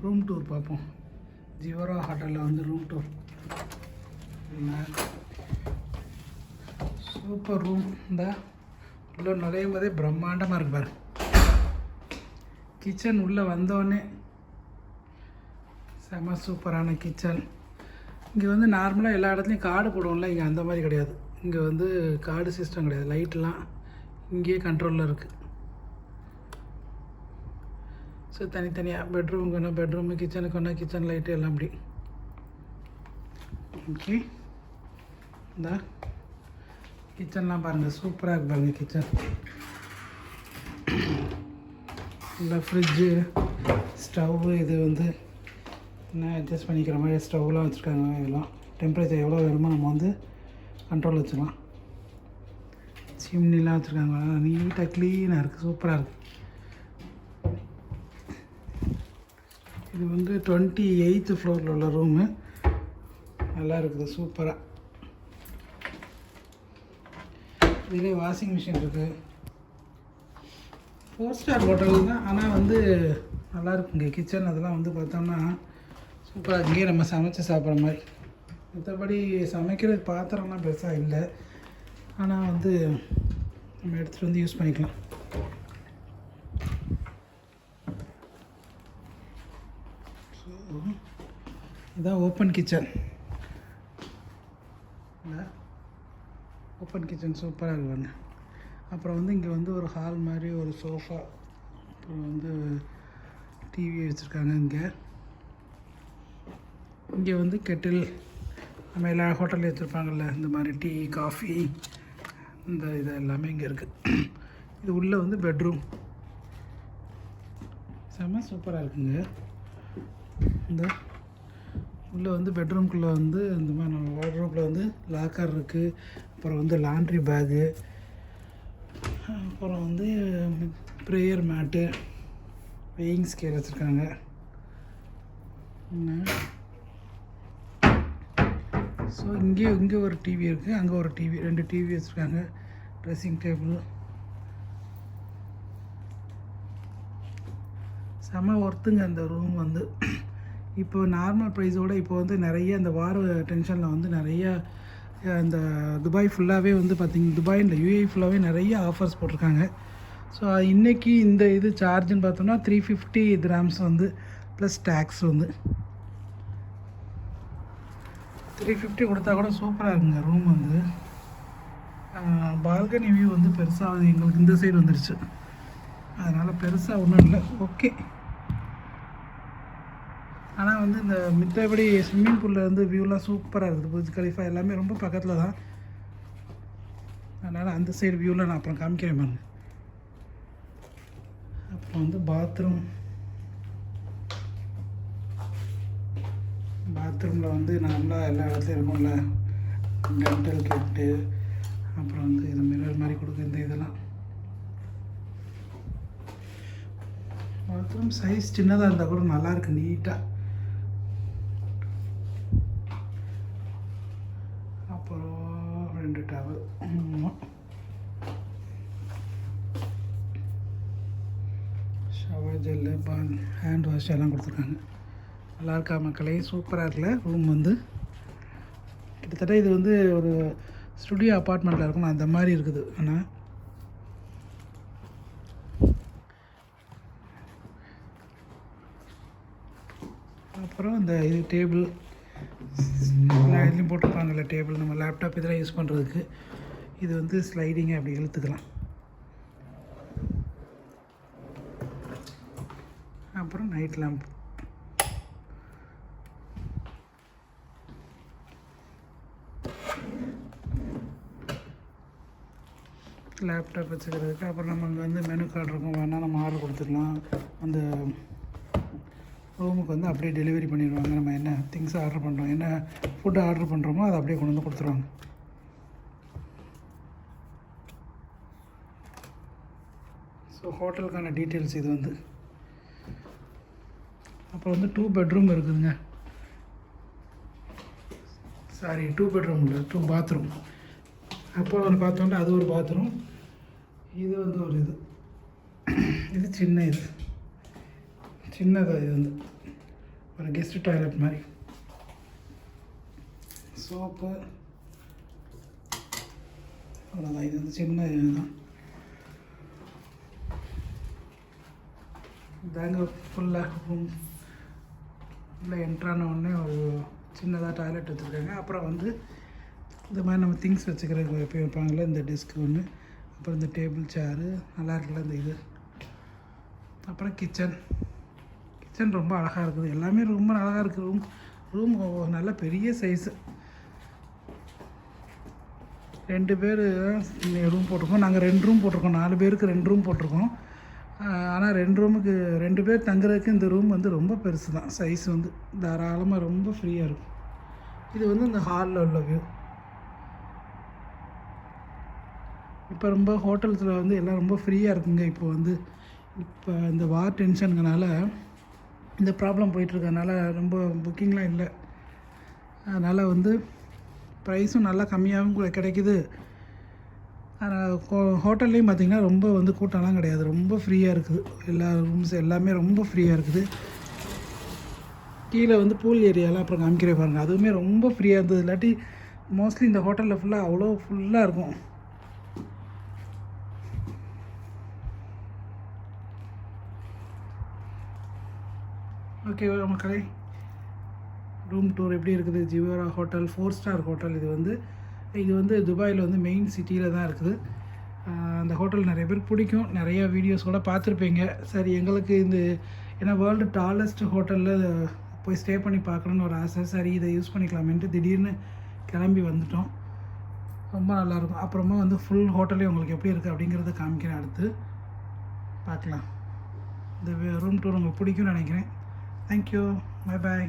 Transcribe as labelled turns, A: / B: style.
A: Room tour பார்ப்போம். ஜிவரா ஹோட்டலில் வந்து ரூம் டூர். Super room. இந்த உள்ளே நுழையும் போதே பிரம்மாண்டமாக இருக்கு பாரு. கிச்சன் உள்ளே வந்தோடனே செம சூப்பரான கிச்சன். இங்கே வந்து நார்மலாக எல்லா இடத்துலையும் கார்டு போடுவோம்ல, இங்கே அந்த மாதிரி கிடையாது. இங்கே வந்து கார்டு சிஸ்டம் கிடையாது. லைட்லாம் இங்கேயே கண்ட்ரோலில் இருக்குது. ஸோ தனித்தனியாக பெட்ரூமுக்கு வேணால் பெட்ரூமு, கிச்சனுக்கு வேணால் கிச்சன் லைட்டு எல்லாம் அப்படி. ஓகே, இந்த கிச்சன்லாம் பாருங்கள், சூப்பராக இருக்கு பாருங்கள் கிச்சன். இல்லை ஃப்ரிட்ஜு, ஸ்டவ்வு, இது வந்து என்ன அட்ஜஸ்ட் பண்ணிக்கிற மாதிரி ஸ்டவ்லாம் வச்சுருக்காங்க. இதெல்லாம் டெம்பரேச்சர் எவ்வளோ வேணுமோ நம்ம வந்து கண்ட்ரோல் வச்சுக்கலாம். சிம்னிலாம் வச்சுருக்காங்க, நீட்டாக க்ளீனாக இருக்குது, சூப்பராக இருக்குது. இது வந்து 28th ஃப்ளோரில் உள்ள ரூமு. நல்லா இருக்குது, சூப்பராக. இதிலே வாஷிங் மிஷின் இருக்குது. 4 ஸ்டார் ஹோட்டல் தான், ஆனால் வந்து நல்லா இருக்குங்க கிச்சன். அதெல்லாம் வந்து பார்த்தோம்னா சூப்பராக இங்கேயே நம்ம சமைச்சு சாப்பிட்ற மாதிரி. மற்றபடி சமைக்கிறது பாத்திரம்லாம் பெருசாக இல்லை, ஆனால் வந்து நம்ம எடுத்துகிட்டு வந்து யூஸ் பண்ணிக்கலாம். ஸோ இதான் ஓப்பன் கிச்சன். ஓப்பன் கிச்சன் சூப்பராக இருக்குவாங்க. அப்புறம் வந்து இங்கே வந்து ஒரு ஹால் மாதிரி ஒரு சோஃபா, அப்புறம் வந்து டிவி வச்சுருக்காங்க. இங்கே வந்து கெட்டில், நம்ம எல்லா ஹோட்டலில் வச்சுருப்பாங்கள்ல இந்த மாதிரி டீ, காஃபி, இந்த இது எல்லாமே இங்கே இருக்குது. இது உள்ளே வந்து பெட்ரூம். செம்ம சூப்பராக இருக்குங்க. இந்த உள்ளே வந்து பெட்ரூம்குள்ளே வந்து இந்த மாதிரி நம்ம வார்ட்ரோப்பில் வந்து லாக்கர் இருக்குது. அப்புறம் வந்து லாண்ட்ரி பேகு, அப்புறம் வந்து ப்ரேயர் மேட்டு, வெயிங் ஸ்கேல் வச்சுருக்காங்க. ஸோ இங்கே ஒரு டிவி இருக்குது, அங்கே ஒரு டிவி, 2 டிவி வச்சுருக்காங்க. ட்ரெஸ்ஸிங் டேபிள் செம ஒர்த்துங்க. அந்த ரூம் வந்து இப்போ நார்மல் ப்ரைஸோடு இப்போ வந்து நிறைய இந்த வார டென்ஷனில் வந்து நிறைய இந்த துபாய் ஃபுல்லாகவே வந்து பார்த்திங்கன்னா, துபாய் இல்லை யூஏஇ ஃபுல்லாகவே நிறைய ஆஃபர்ஸ் போட்டிருக்காங்க. ஸோ இன்றைக்கி இந்த இது சார்ஜுன்னு பார்த்தோம்னா 350 dirhams வந்து ப்ளஸ் டேக்ஸ் வந்து 350 கொடுத்தா கூட சூப்பராக இருக்குங்க ரூம் வந்து. பால்கனி வியூ வந்து பெருசாக எங்களுக்கு இந்த சைடு வந்துடுச்சு, அதனால் பெருசாக ஒன்றும் இல்லை, ஓகே. ஆனால் வந்து இந்த மித்தபடி ஸ்விம்மிங் பூலில் வந்து வியூலாம் சூப்பராக இருக்குது. புர்ஜ் கலிஃபா எல்லாமே ரொம்ப பக்கத்தில் தான், அதனால் அந்த சைடு வியூவில் நான் அப்புறம் காமிக்கிறேன் பாருங்க. அப்புறம் வந்து பாத்ரூமில் வந்து நார்மலாக எல்லா இடத்துலையும் இருக்கும்ல, டென்டல் கிட்டு, அப்புறம் வந்து இது மிரர் மாதிரி கொடுக்க இந்த இதெல்லாம். பாத்ரூம் சைஸ் சின்னதாக இருந்தால் கூட நல்லாயிருக்கு, நீட்டாக. அப்புறம் 2 towel, shower gel, hand wash எல்லாம் கொடுத்துருக்காங்க. நல்லா இருக்கா மக்களே? சூப்பராக இருக்குல்ல ரூம் வந்து. கிட்டத்தட்ட இது வந்து ஒரு ஸ்டுடியோ அப்பார்ட்மெண்ட்டில் இருக்கணும், அந்த மாதிரி இருக்குது. ஆனால் அப்புறம் இந்த இது டேபிள் எல்லா இடத்துலையும் போட்டிருப்பாங்கல்ல டேபிள், நம்ம லேப்டாப் இதெல்லாம் யூஸ் பண்ணுறதுக்கு. இது வந்து ஸ்லைடிங்கை அப்படி இழுத்துக்கலாம். அப்புறம் நைட் லேம்ப், லேப்டாப் வச்சுக்கிறதுக்கு. அப்புறம் நம்ம அங்கே வந்து மெனு கார்டு இருக்கும், வேணால் நம்ம ஆர்டர் கொடுத்துக்கலாம். அந்த ரூமுக்கு வந்து அப்படியே டெலிவரி பண்ணிடுவாங்க. நம்ம என்ன திங்ஸ் ஆர்டர் பண்ணுறோம், என்ன ஃபுட்டு ஆர்டர் பண்ணுறோமோ அதை அப்படியே கொண்டு வந்து கொடுத்துருவாங்க. ஸோ ஹோட்டலுக்கான டீட்டெயில்ஸ் இது வந்து. அப்புறம் வந்து 2 பெட்ரூம் இருக்குதுங்க. சாரி, 2 பெட்ரூம் இல்லை, 2 பாத்ரூம். அப்போ ஒன்று பார்த்தோம்னா அது ஒரு பாத்ரூம், இது வந்து ஒரு இது சின்ன இது சின்னதாக இது வந்து ஒரு கெஸ்ட் டாய்லெட் மாதிரி. சோப்பு அவ்வளோதான். இது வந்து சின்ன இதுதான். இதாங்க ஃபுல்லாக ரூம் உள்ளே என்ட்ரான உடனே ஒரு சின்னதாக டாய்லெட் வச்சுருக்காங்க. அப்புறம் வந்து இந்த மாதிரி நம்ம திங்ஸ் வச்சுக்கிறதுக்கு எப்போ வைப்பாங்களே இந்த டெஸ்க்கு ஒன்று, அப்புறம் இந்த டேபிள் சேரு நல்லா இருக்குல்ல இந்த இது. அப்புறம் கிச்சன் ரொம்ப அழகாக இருக்குது. எல்லாமே ரொம்ப அழகாக இருக்குது. ரூம் நல்ல பெரிய சைஸு. 2 பேர் ரூம் போட்டிருக்கோம். நாங்கள் 2 ரூம் போட்டிருக்கோம். 4 பேருக்கு 2 ரூம் போட்டிருக்கோம். ஆனால் 2 ரூமுக்கு 2 பேர் தங்குறதுக்கு இந்த ரூம் வந்து ரொம்ப பெருசு தான். சைஸ் வந்து தாராளமாக ரொம்ப ஃப்ரீயாக இருக்கும். இது வந்து இந்த ஹாலில் உள்ள வியூ. இப்போ ரொம்ப ஹோட்டல்ஸில் வந்து எல்லாம் ரொம்ப ஃப்ரீயாக இருக்குங்க. இப்போ இந்த வார் டென்ஷனுங்கனால இந்த ப்ராப்ளம் போயிட்டுருக்கனால ரொம்ப புக்கிங்லாம் இல்லை. அதனால் வந்து ப்ரைஸும் நல்லா கம்மியாகவும் கூட கிடைக்கிது. ஹோட்டல்லையும் பார்த்திங்கன்னா ரொம்ப வந்து கூட்டம்லாம் கிடையாது. ரொம்ப ஃப்ரீயாக இருக்குது. எல்லா ரூம்ஸ் எல்லாமே ரொம்ப ஃப்ரீயாக இருக்குது. கீழே வந்து பூல் ஏரியாலாம் அப்புறம் காமிக்கிறே பாருங்கள். அதுவுமே ரொம்ப ஃப்ரீயாக இருந்தது. இல்லாட்டி மோஸ்ட்லி இந்த ஹோட்டலில் ஃபுல்லாக அவ்வளோ ஃபுல்லாக இருக்கும். ஓகே மக்களே, ரூம் டூர் எப்படி இருக்குது? ஜிவாரா ஹோட்டல் 4 ஸ்டார் ஹோட்டல். இது வந்து துபாயில் வந்து மெயின் சிட்டியில் தான் இருக்குது. அந்த ஹோட்டல் நிறைய பேருக்கு பிடிக்கும். நிறைய வீடியோஸ் கூட பார்த்துருப்பீங்க. சரி, எங்களுக்கு ஏன்னா வேர்ல்டு டாலஸ்ட் ஹோட்டலில் போய் ஸ்டே பண்ணி பார்க்கணுன்னு ஒரு ஆசை. சரி, இதை யூஸ் பண்ணிக்கலாமேன்ட்டு திடீர்னு கிளம்பி வந்துட்டோம். ரொம்ப நல்லாயிருக்கும். அப்புறமா வந்து ஃபுல் ஹோட்டலே உங்களுக்கு எப்படி இருக்குது அப்படிங்கிறத காமிக்கிறேன். அடுத்து பார்க்கலாம். இந்த ரூம் டூர் உங்களுக்கு பிடிக்கும்னு நினைக்கிறேன். தேங்க்யூ. Bye bye.